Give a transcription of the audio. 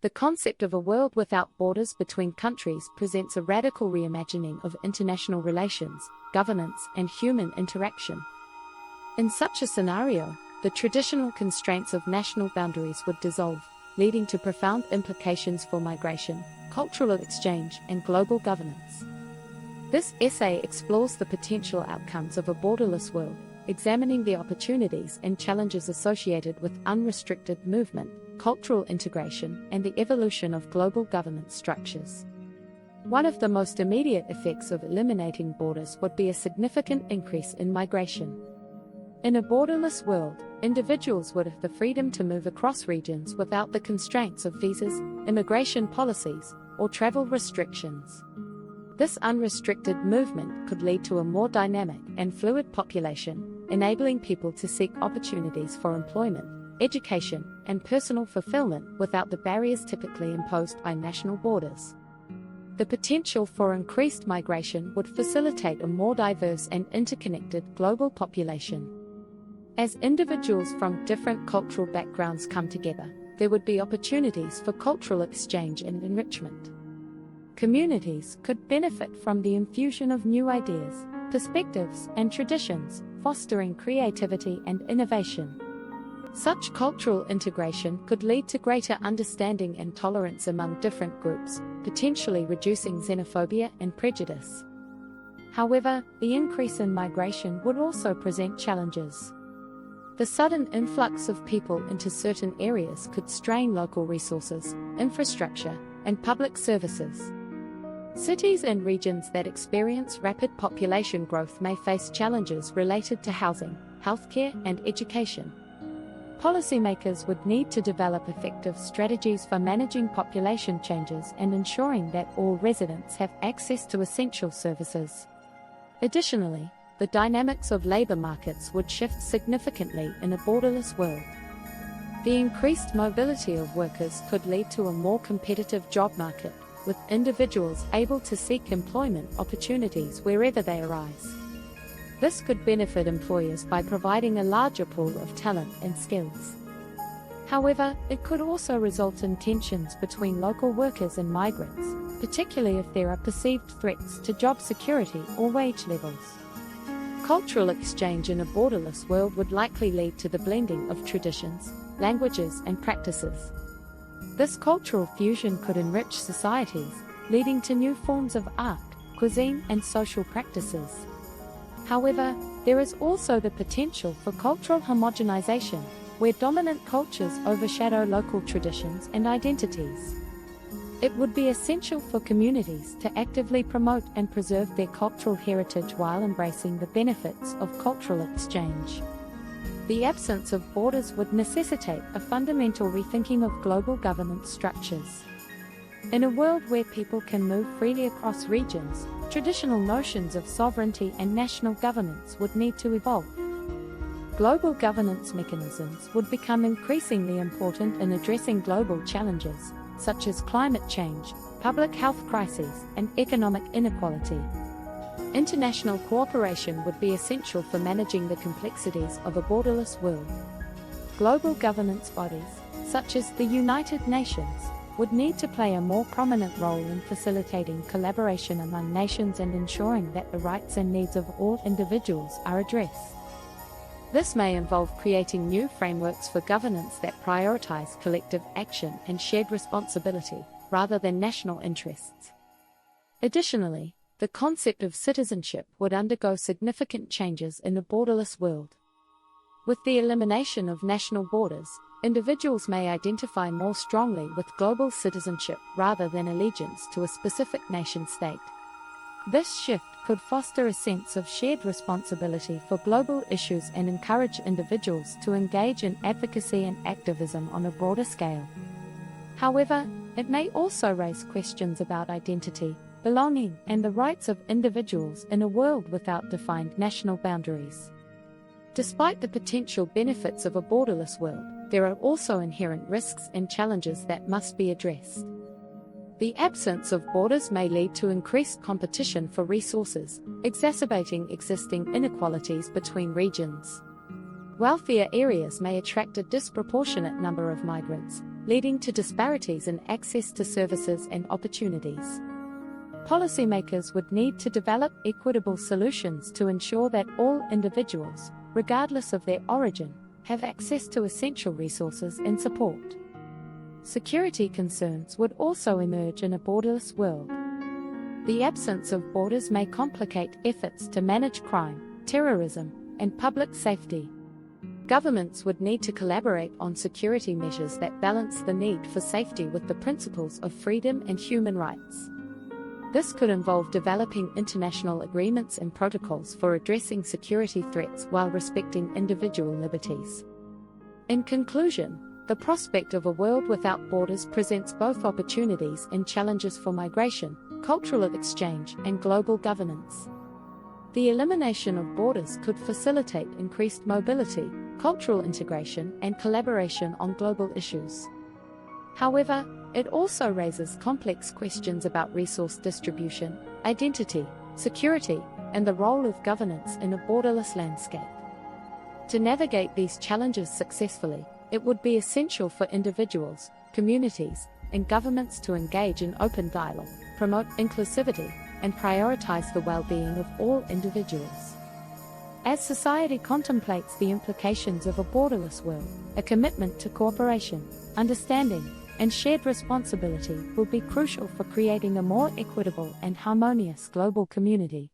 The concept of a world without borders between countries presents a radical reimagining of international relations, governance, and human interaction. In such a scenario, the traditional constraints of national boundaries would dissolve, leading to profound implications for migration, cultural exchange, and global governance. This essay explores the potential outcomes of a borderless world, examining the opportunities and challenges associated with unrestricted movement, cultural integration, and the evolution of global governance structures. One of the most immediate effects of eliminating borders would be a significant increase in migration. In a borderless world, individuals would have the freedom to move across regions without the constraints of visas, immigration policies, or travel restrictions. This unrestricted movement could lead to a more dynamic and fluid population, enabling people to seek opportunities for employment, education, and personal fulfillment without the barriers typically imposed by national borders. The potential for increased migration would facilitate a more diverse and interconnected global population. As individuals from different cultural backgrounds come together, there would be opportunities for cultural exchange and enrichment. Communities could benefit from the infusion of new ideas, perspectives, and traditions, fostering creativity and innovation. Such cultural integration could lead to greater understanding and tolerance among different groups, potentially reducing xenophobia and prejudice. However, the increase in migration would also present challenges. The sudden influx of people into certain areas could strain local resources, infrastructure, and public services. Cities and regions that experience rapid population growth may face challenges related to housing, healthcare, and education. Policymakers would need to develop effective strategies for managing population changes and ensuring that all residents have access to essential services. Additionally, the dynamics of labor markets would shift significantly in a borderless world. The increased mobility of workers could lead to a more competitive job market, with individuals able to seek employment opportunities wherever they arise. This could benefit employers by providing a larger pool of talent and skills. However, it could also result in tensions between local workers and migrants, particularly if there are perceived threats to job security or wage levels. Cultural exchange in a borderless world would likely lead to the blending of traditions, languages, and practices. This cultural fusion could enrich societies, leading to new forms of art, cuisine, and social practices. However, there is also the potential for cultural homogenization, where dominant cultures overshadow local traditions and identities. It would be essential for communities to actively promote and preserve their cultural heritage while embracing the benefits of cultural exchange. The absence of borders would necessitate a fundamental rethinking of global governance structures. In a world where people can move freely across regions, traditional notions of sovereignty and national governance would need to evolve. Global governance mechanisms would become increasingly important in addressing global challenges, such as climate change, public health crises, and economic inequality. International cooperation would be essential for managing the complexities of a borderless world. Global governance bodies, such as the United Nations, would need to play a more prominent role in facilitating collaboration among nations and ensuring that the rights and needs of all individuals are addressed. This may involve creating new frameworks for governance that prioritize collective action and shared responsibility, rather than national interests. Additionally, the concept of citizenship would undergo significant changes in a borderless world. With the elimination of national borders, individuals may identify more strongly with global citizenship rather than allegiance to a specific nation-state. This shift could foster a sense of shared responsibility for global issues and encourage individuals to engage in advocacy and activism on a broader scale. However, it may also raise questions about identity, belonging, and the rights of individuals in a world without defined national boundaries. Despite the potential benefits of a borderless world, there are also inherent risks and challenges that must be addressed. The absence of borders may lead to increased competition for resources, exacerbating existing inequalities between regions. Wealthier areas may attract a disproportionate number of migrants, leading to disparities in access to services and opportunities. Policymakers would need to develop equitable solutions to ensure that all individuals, regardless of their origin, have access to essential resources and support. Security concerns would also emerge in a borderless world. The absence of borders may complicate efforts to manage crime, terrorism, and public safety. Governments would need to collaborate on security measures that balance the need for safety with the principles of freedom and human rights. This could involve developing international agreements and protocols for addressing security threats while respecting individual liberties. In conclusion, the prospect of a world without borders presents both opportunities and challenges for migration, cultural exchange, and global governance. The elimination of borders could facilitate increased mobility, cultural integration, and collaboration on global issues. However, it also raises complex questions about resource distribution, identity, security, and the role of governance in a borderless landscape. To navigate these challenges successfully, it would be essential for individuals, communities, and governments to engage in open dialogue, promote inclusivity, and prioritize the well-being of all individuals. As society contemplates the implications of a borderless world, a commitment to cooperation, understanding, and shared responsibility will be crucial for creating a more equitable and harmonious global community.